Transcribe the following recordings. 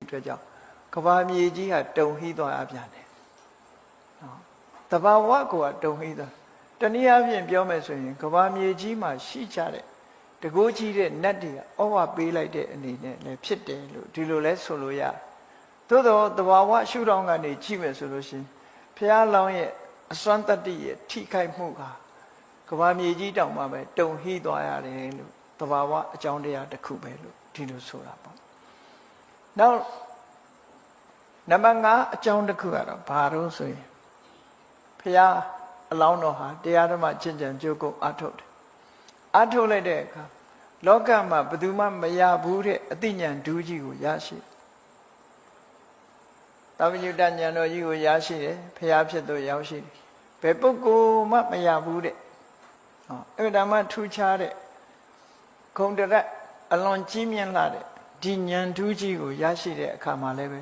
အတွက်ကြောင့်ကဘာမြေကြီးဟာတုံဟိသွားအပြန်တယ်နော်တဘာဝကိုကတုံဟိသွားတနည်းအားဖြင့်ပြောမယ်ဆိုရင်ကဘာမြေကြီးမှာရှိကြတဲ့တကိုးကြီးတဲ့နတ်တွေကဩဝပေးလိုက်တဲ့အနေနဲ့လည်းဖြစ်တယ်လို့ဒီလိုလဲဆိုလို့ရတယ်သို့တော့တဘာဝရှုထောင့်ကနေကြည့်မယ်ဆိုလို့ရှိရင်ဘုရားလောင်းရဲ့အစွမ်းတတ္တိရဲ့ထိခိုက်မှုကကဘာမြေကြီးတောင်မှပဲတုံဟိသွားရတယ်လို့တဘာဝအကြောင်းတရားတစ်ခုပဲလို့ဒီလိုဆိုတာပေါ့နောက်နံပါတ်5အကြောင်းတစ်ခုကတော့ဘာလို့ဆိုရင်ဘုရားအလောင်းတော်ဟာတရားဓမ္မကျင့်ကြံကြိုးကုပ်အထုတ်တယ်အထုတ်လိုက်တဲ့အခါလောကမှာဘယ်သူမှမရဘူးတဲ့အသိဉာဏ်ဒူးကြီးကိုရရှိသဗ္ဗညုတဉာဏ်တော်ကြီးကိုရရှိတယ်ဘုရားဖြစ်သူရောက်ရှိတယ်ဘယ်ပုဂ္ဂိုလ်မှမရဘူးတဲ့အဲ့ဒါမှထူးခြားတဲ့ဂုဏ်တရအလွန်ကြီးမြတ်လာတဲ့ဒီဉာဏ်ဒူးကြီးကိုရရှိတဲ့အခါမှာလည်းပဲ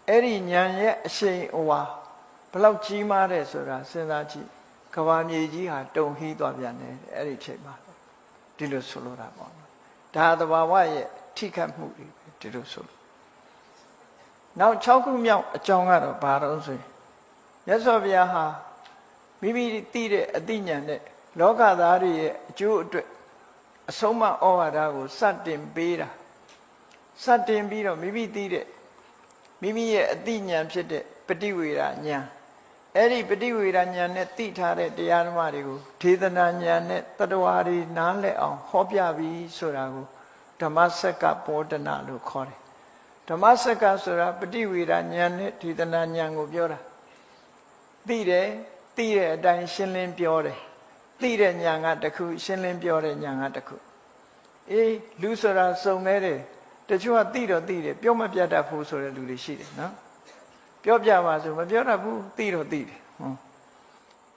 အဲ့ဒီဉာဏ်ရဲ့အရှိန်အဝါဘလောက်ကြီးမားတယ်ဆိုတာစဉ်းစားကြည့်ကဘာမြေကြီးဟာတုံဟိသွားပြန်တယ်အဲ့ဒီချိန်မှာဒီလိုဆိုလိုတာပေါ့ဒါသဘာဝရဲ့ထိခတ်မှုတွေဒီလိုဆိုလို့နောက်6ခုမြောက်အကြောင်းကတော့ဘာလို့ဆိုရင်မြတ်စွာဘုရားဟာမိမိသိတဲ့အသိဉာဏ်နဲ့လောကသားတွေရဲ့အကျိုးအတွက်အဆုံးအမဩဝါဒကိုစတင်ပေးတာစတင်ပြီးတော့မိမိသိတဲ့မိမိရဲ့အသိဉာဏ်ဖြစ်တဲ့ပฏิဝေဒဉာဏ်အဲ့ဒီပฏิဝေဒဉာဏ်နဲ့သိထားတဲ့တရားဓမ္မတွေကိုဒေသနာဉာဏ်နဲ့တတ္တဝါတွေနားလည်အောင်ဟောပြပြီးဆိုတာကိုဓမ္မစက္ကပောဒနာလို့ခေါ်တယ်ဓမ္မစက္ကဆိုတာပฏิဝေဒဉာဏ်နဲ့ဒေသနာဉာဏ်ကိုပြောတာသိတဲ့အတိုင်းရှင်းလင်းပြောတယ်သိတဲ့ဉာဏ်ကတစ်ခုရှင်းလင်းပြောတဲ့ဉာဏ်ကတစ်ခုအေးလူဆိုတာစုံနေတယ်တချို့ကသိတော့သိတယ်ပြောမပြတတ်ဘူးဆိုတဲ့လူတွေရှိတယ်နော်ပြောပြပါဆိုမပြောတတ်ဘူးသိတော့သိတယ်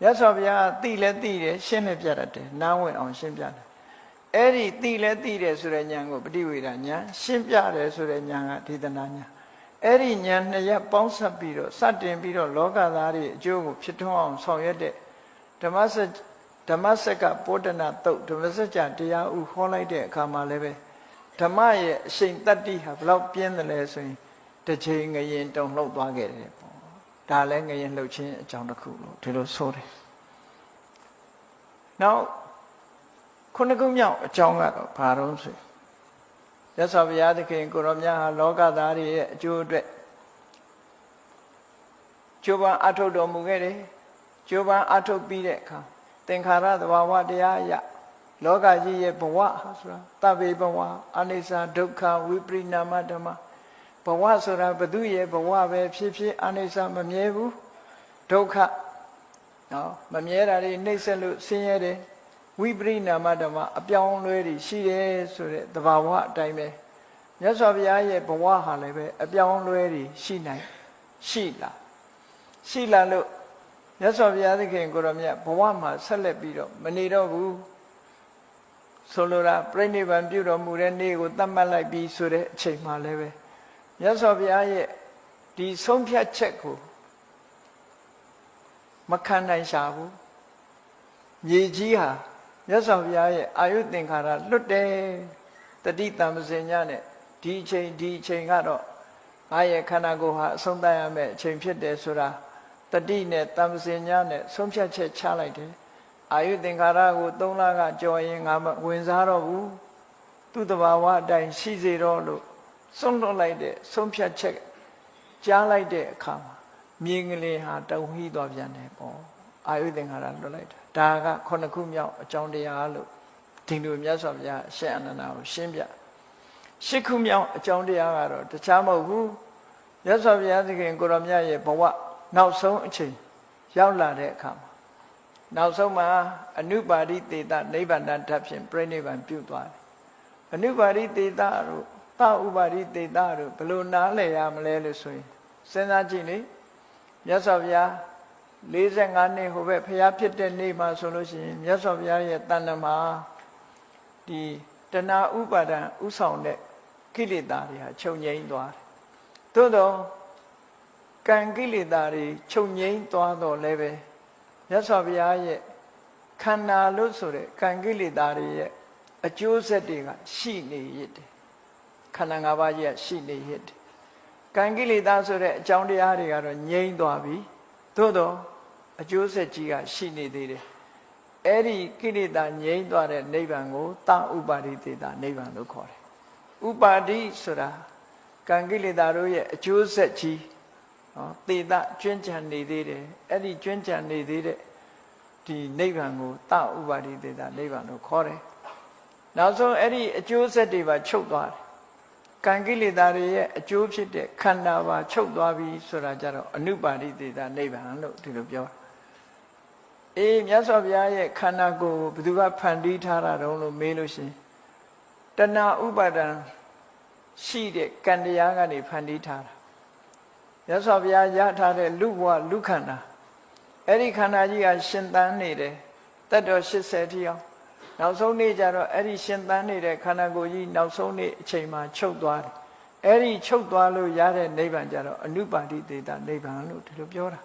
ရသော်ဗျာသိလဲသိတယ်ရှင်းလဲပြတတ်တယ်နားဝင်အောင်ရှင်းပြတယ်အဲ့ဒီသိလဲသိတယ်ဆိုတဲ့ဉာဏ်ကိုပฏิဝေဒဉာဏ်ရှင်းပြတယ်ဆိုတဲ့ဉာဏ်ကဒေသနာဉာဏ်အဲ့ဒီဉာဏ်နှစ်ရပ်ပေါင်းစပ်ပြီးတော့စတင်ပြီးတော့လောကသားတွေအကျိုးကိုဖြစ်ထွန်းအောင်ဆောင်ရွက်တဲ့ဓမ္မစက္ကပောဒနာတုတ်ဓမ္မစကြာတရားဥဟောလိုက်တဲ့အခါမှာလည်းပဲဓမ္မရဲ့အရှိန်တတ္တိဟာဘလောက်ပြင်းတယ်လဲဆိုရင်တစ်ချိန်ငရင်တုံလှုပ်သွားခဲ့တယ်ပေါ့ဒါလည်းငရင်လှုပ်ခြင်းအကြောင်းတစ်ခုလို့ဒီလိုဆိုတယ်နောက်ခုနှစ်ခုမြောက်အကြောင်းကတော့ဘာလို့ဆိုရသော်ဘုရားသခင်ကိုရောမြတ်ဟာလောကသားတွေရဲ့အကျိုးအတွက်ကြိုးပမ်းအထုတ်တော်မူခဲ့တယ်ကြိုးပမ်းအထုတ်ပြီးတဲ့အခါသင်္ခါရသဘာဝတရားအရလောကကြီးရဲ့ဘဝဆိုတာတဗ္ဗေဘဝအနိစ္စဒုက္ခဝိပရိနာမဓမ္မဘဝဆိုတာဘသူရဲ့ဘဝပဲဖြစ်ဖြစ်အနိစ္စမမြဲဘူးဒုက္ခနော်မမြဲတာတွေနှိမ့်ဆက်လို့ဆင်းရဲတယ်ဝိပရိနာမဓမ္မအပြောင်းလဲတွေရှိတယ်ဆိုတဲ့သဘာဝအတိုင်းပဲမြတ်စွာဘုရားရဲ့ဘဝဟာလည်းပဲအပြောင်းလဲတွေရှိလာလို့မြတ်စွာဘုရားသခင်ကိုရောမြတ်ဘဝမှာဆက်လက်ပြီးတော့မနေတော့ဘူးဆိုလိုတာပြိဋိဘံပြုတော်မူတဲ့နေ့ကိုသတ်မှတ်လိုက်ပြီးဆိုတဲ့အချိန်မှလည်းပဲမြတ်စွာဘုရားရဲ့ဒီဆုံးဖြတ်ချက်ကိုမခံနိုင်ရှာဘူးမြေကြီးဟာမြတ်စွာဘုရားရဲ့အာယုသင်္ခါရလွတ်တယ်တတိတံပစင်ညနဲ့ဒီအချိန်ကတော့ငါရဲ့ခန္ဓာကိုယ်ဟာအဆုံးသတ်ရမယ့်အချိန်ဖြစ်တယ်ဆိုတာတတိနဲ့တံပစင်ညနဲ့ဆုံးဖြတ်ချက်ချလိုက်တယ်အာယုသင်္ခါရကို3လကကြော်ရင်ငါမဝင်စားတော့ဘူးသူ့တဘာဝအတိုင်းရှိစေတော့လို့ဆုံးလွတ်လိုက်တဲ့ဆုံးဖြတ်ချက်ကြားလိုက်တဲ့အခါမှာမြေငလင်ဟာတုံဟိသွားပြန်တယ်ပေါ့အာယုသင်္ခါရလွတ်လိုက်တာဒါက9ခုမြောက်အကြောင်းတရားလို့ဒီလိုမြတ်စွာဘုရားအရှင်အနန္ဒာကိုရှင်းပြ10ခုမြောက်အကြောင်းတရားကတော့တခြားမဟုတ်ဘူးမြတ်စွာဘုရားသခင်ကိုရောမြတ်ရဲ့ဘဝနောက်ဆုံးအချိန်ရောက်လာတဲ့အခါမှာနောက်ဆုံးမှာအနုပါရိသေတနိဗ္ဗာန်ဓာတ်ဖြင့်ပြိဋိဘံပြုသွားတယ်အနုပါရိသေတတို့သဥပါရိသေတတို့ဘယ်လိုနားလည်ရမလဲလို့ဆိုရင်စဉ်းစားကြည့်လေမြတ်စွာဘုရား45နှစ်ဟိုဘက်ဘုရားဖြစ်တဲ့နေ့မှာဆိုလို့ရှိရင်မြတ်စွာဘုရားရဲ့တဏ္ဍမှာဒီတဏှာဥပါဒံဥဆောင်တဲ့ကိလေသာတွေဟာချုပ်ငြိမ်းသွားတယ်သို့တော့ကံကိလေသာတွေချုပ်ငြိမ်းသွားတော့လည်းပဲမြတ်စွာဘုရားရဲ့ခန္ဓာလို့ဆိုတဲ့ကံကိလေသာတွေရဲ့အကျိုးဆက်တွေကရှိနေရတဲ့ခန္ဓာ၅ပါးကြီးကရှိနေရတဲ့ ကံကိလေသာဆိုတဲ့အကြောင်းတရားတွေကတော့ငြိမ်းသွားပြီသို့တော့အကျိုးဆက်ကြီးကရှိနေသေးတယ်အဲ့ဒီကိလေသာငြိမ်းသွားတဲ့နိဗ္ဗာန်ကိုသဥပါတိတေတာနိဗ္ဗာန်လို့ခေါ်တယ်ဥပါတိဆိုတာကံကိလေသာတို့ရဲ့အကျိုးဆက်ကြီးတေတာကျွမ်းကျန်နေသေးတယ်အဲ့ဒီကျွမ်းကျန်နေသေးတဲ့ဒီနိဗ္ဗာန်ကိုသဥပါတိတေတာနိဗ္ဗာန်လို့ခေါ်တယ်နောက်ဆုံးအဲ့ဒီအကျိုးဆက်တွေပါချုပ်သွားတယ်ကံကိလေသာတွေရဲ့အကျိုးဖြစ်တဲ့ခန္ဓာပါချုပ်သွားပြီဆိုတာကြတော့အနုပါတိတေတာနိဗ္ဗာန်လို့ဒီလိုပြောတာအေးမြတ်စွာဘုရားရဲ့ခန္ဓာကိုယ်ကိုဘယ်သူကဖန်တီးထားတာတုံးလို့မေးလို့ရှိရင်တဏှာဥပါဒံရှိတဲ့ကံတရားကနေဖန်တီးထားတာမြတ်စွာဘုရားရထားတဲ့လူဘဝလူခန္ဓာအဲ့ဒီခန္ဓာကြီးကရှင်သန်နေတယ်တက်တော်80တိအောင်နောက်ဆုံးနေ့ကျတော့အဲ့ဒီရှင်သန်နေတဲ့ခန္ဓာကိုယ်ကြီးနောက်ဆုံးနေ့အချိန်မှာချုပ်သွားတယ်အဲ့ဒီချုပ်သွားလို့ရတဲ့နိဗ္ဗာန်ကျတော့အနုပါတိတေတာနိဗ္ဗာန်လို့ဒီလိုပြောတာ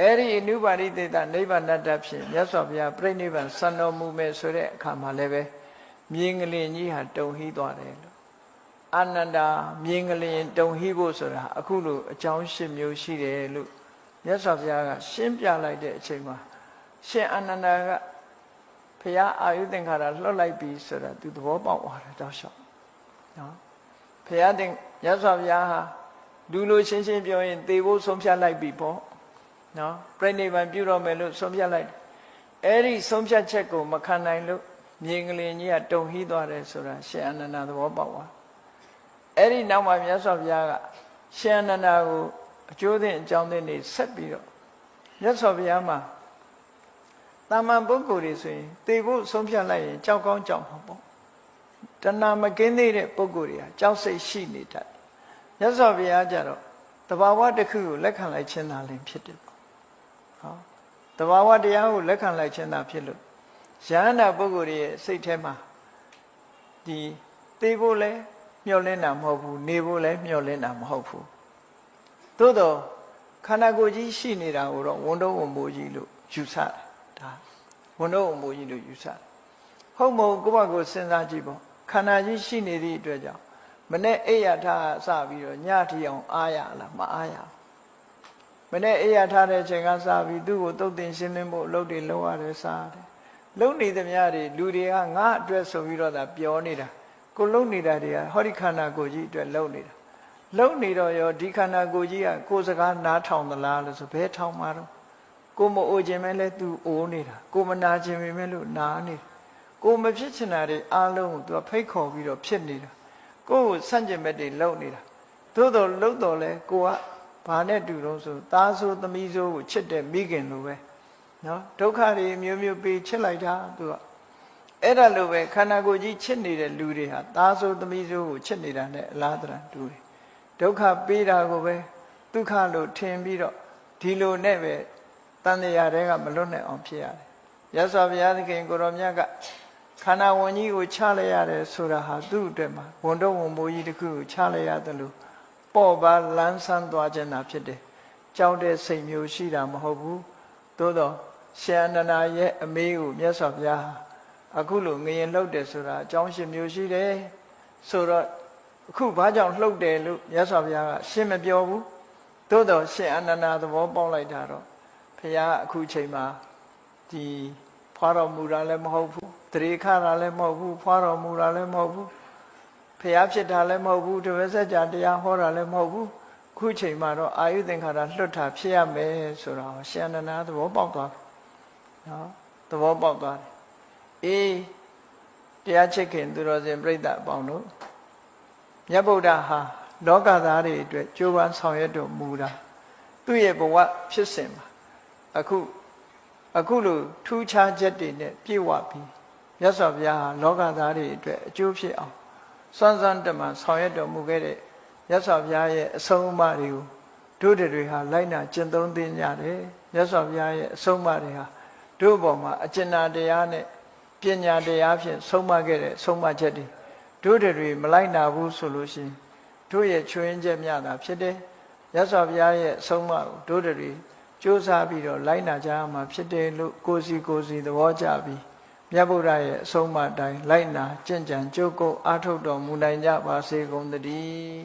အဲ့ဒီအနုပါတိတေတာနိဗ္ဗာန်တတ်ဖြင့်မြတ်စွာဘုရားပြိဋိဘံစံတော်မူမယ်ဆိုတဲ့အခါမှာလည်းပဲမြင်ကလေးကြီးဟာတုံဟီးသွားတယ်လို့အာနန္ဒာမြင်ကလေးတုံဟီးဖို့ဆိုတာအခုလိုအကြောင်း၈မျိုးရှိတယ်လို့မြတ်စွာဘုရားကရှင်းပြလိုက်တဲ့အချိန်မှာရှင်အာနန္ဒာကဘုရားအာယုသင်္ခါရလွှတ်လိုက်ပြီဆိုတာသူသဘောပေါက်သွားတယ်တောက်လျှောက်နော်ဘုရားမြတ်စွာဘုရားဟာလူလိုရှင်းရှင်းပြောရင်သေဖို့ဆုံးဖြတ်လိုက်ပြီပေါ့နော်ပြိဋိဘံပြုတော့မယ်လို့ဆုံးဖြတ်လိုက်တယ်အဲ့ဒီဆုံးဖြတ်ချက်ကိုမခံနိုင်လို့မြင်ကလေးကြီးကတုံဟီးသွားတယ်ဆိုတာရှင်အာနန္ဒာသဘောပေါက်သွားအဲ့ဒီနောက်မှာမြတ်စွာဘုရားကရှင်အာနန္ဒာကိုအကျိုးသင်အကြောင်းသင်တွေဆက်ပြီးတော့မြတ်စွာဘုရားမှာတာမန်ပုဂ္ဂိုလ်တွေဆိုရင်သေဖို့ဆုံးဖြတ်လိုက်ရင်ကြောက်ကောင်းကြောက်မှာပေါ့တဏှာမကင်းသေးတဲ့ပုဂ္ဂိုလ်တွေကကြောက်စိတ်ရှိနေတတ်မြတ်စွာဘုရားကြတော့တဘာဝတစ်ခုကိုလက်ခံလိုက်ခြင်းသာလင်ဖြစ်တယ်ပေါ့ဟောတဘာဝတရားကိုလက်ခံလိုက်ခြင်းသာဖြစ်လို့ယန္တာပုဂ္ဂိုလ်ရဲ့စိတ်ထဲမှာဒီသေဖို့လဲမျှော်လင့်တာမဟုတ်ဘူးနေဖို့လဲမျှော်လင့်တာမဟုတ်ဘူးသို့တော့ခန္ဓာကိုယ်ကြီးရှိနေတာကိုတော့ဝန်တော့ဝန်မိုးကြီးလို့ယူဆတယ်ဒါဝန်တော့ဝန်မိုးကြီးလို့ယူဆတယ်ဟုတ်မဟုတ်ကိုယ့်ဘာကိုစဉ်းစားကြည့်ပေါ့ခန္ဓာကြီးရှိနေသည့်အတွက်ကြောင့်မနေ့အိယာထားစပြီးတော့ညထီအောင်အားရလားမအားရမနေ့အိယာထားတဲ့အချိန်ကစပြီးသူ့ကိုတုတ်တင်ရှင်းလင်းဖို့အလုပ်တွေလုပ်ရတယ်စားတယ်လုံနေသမျှတွေလူတွေကငါအတွက်ဆိုပြီးတော့သာပြောနေတာကိုလုံနေတာတွေကဟောဒီခန္ဓာကိုယ်ကြီးအတွက်လုံနေတာလုံနေတော့ရောဒီခန္ဓာကိုယ်ကြီးကကိုယ်စကားနားထောင်သလားလို့ဆိုဘယ်ထောင်မှာတော့ကိုမအိုခြင်းပဲလဲသူအိုနေတာကိုမနာခြင်းပဲလို့နားနေတာကိုမဖြစ်ချင်တာတွေအားလုံးကိုသူကဖိတ်ခေါ်ပြီးတော့ဖြစ်နေတာကိုယ်ကိုဆန့်ကျင်ဘက်တွေလုံနေတာသို့တော်လုံတော်လဲကိုကဘာနဲ့တူတော့ဆိုသားဆိုသမီးဆိုကိုချစ်တဲ့မိခင်လိုပဲနော်ဒုက္ခတွေမျိုးမျိုးပေးချစ်လိုက်တာသူကအဲ့ဒါလိုပဲခန္ဓာကိုယ်ကြီးချစ်နေတဲ့လူတွေဟာသားဆိုသမီးဆိုကိုချစ်နေတာနဲ့အလားတရတူတယ်ဒုက္ခပေးတာကိုပဲဒုက္ခလို့ထင်ပြီးတော့ဒီလိုနဲ့ပဲတန်တရားတွေကမလွတ်နိုင်အောင်ဖြစ်ရတယ်ရသော်ဘုရားသခင်ကိုရောမြတ်ကခန္ဓာဝန်ကြီးကိုချလိုက်ရတယ်ဆိုတာဟာသူ့အတွက်မှာဝန်တော့ဝန်မိုးကြီးတစ်ခုကိုချလိုက်ရတယ်လို့ပေါ့ပါလန်းဆန်းသွားခြင်းသာဖြစ်တယ်ကြောက်တဲ့စိတ်မျိုးရှိတာမဟုတ်ဘူးသို့တော့ရှင်အာနန္ဒာရဲ့အမေကိုမြတ်စွာဘုရားအခုလိုငရင်လှုပ်တယ်ဆိုတာအကြောင်းရှင်းမျိုးရှိတယ်ဆိုတော့အခုဘာကြောင့်လှုပ်တယ်လို့မြတ်စွာဘုရားကရှင်းမပြောဘူးသို့တော့ရှင်အာနန္ဒာသဘောပေါက်လိုက်တာတော့ဘုရားအခုချိန်မှာဒီဖွာတော်မူတာလည်းမဟုတ်ဘူးတရေခတာလည်းမဟုတ်ဘူးဖွာတော်မူတာလည်းမဟုတ်ဘူးဘုရားဖြစ်တာလည်းမဟုတ်ဘူးတပည့်ဆက်ကြတရားဟောတာလည်းမဟုတ်ဘူးခုချိန်မှာတော့အာယုသင်္ခါရလွတ်တာဖြစ်ရမယ်ဆိုတော့ရှင်အာနန္ဒာသဘောပေါက်သွားနော်သဘောပေါက်သွားတယ်အေးတရားချစ်ခင်သူတော်စင်ပြိဿအပေါင်းတို့မြတ်ဗုဒ္ဓဟာလောကသားတွေအတွက်ကြိုးပမ်းဆောင်ရွက်တော်မူတာသူ့ရဲ့ဘဝဖြစ်စဉ်မှာအခုလိုထူးခြားချက်တွေနဲ့ပြည့်ဝပြီးမြတ်စွာဘုရားဟာလောကသားတွေအတွက်အကျိုးဖြစ်အောင်စွမ်းစွမ်းတမန်ဆောင်ရွက်တော်မူခဲ့တဲ့မြတ်စွာဘုရားရဲ့အဆုံးအမတွေကိုတို့တွေဟာလိုက်နာကျင့်သုံးသင်ကြတယ်မြတ်စွာဘုရားရဲ့အဆုံးအမတွေဟာတို့ဘောမှာအကျဉ်းတရားနဲ့ပညာတရားဖြင့်ဆုံးမခဲ့တဲ့ဆုံးမချက်တွေတို့တွေမလိုက်နာဘူးဆိုလို့ရှိရင်တို့ရဲ့ချွင်းချက်များတာဖြစ်တယ်မြတ်စွာဘုရားရဲ့အဆုံးအမကိုတို့တွေကြိုးစားပြီးတော့လိုက်နာကြရမှာဖြစ်တယ်လို့ကိုယ်စီသဘောကျပြီးမြတ်ဗုဒ္ဓရဲ့အဆုံးအမတိုင်းလိုက်နာကျင့်ကြံကြိုးကိုအားထုတ်တော်မူနိုင်ကြပါစေကုန်သတည်း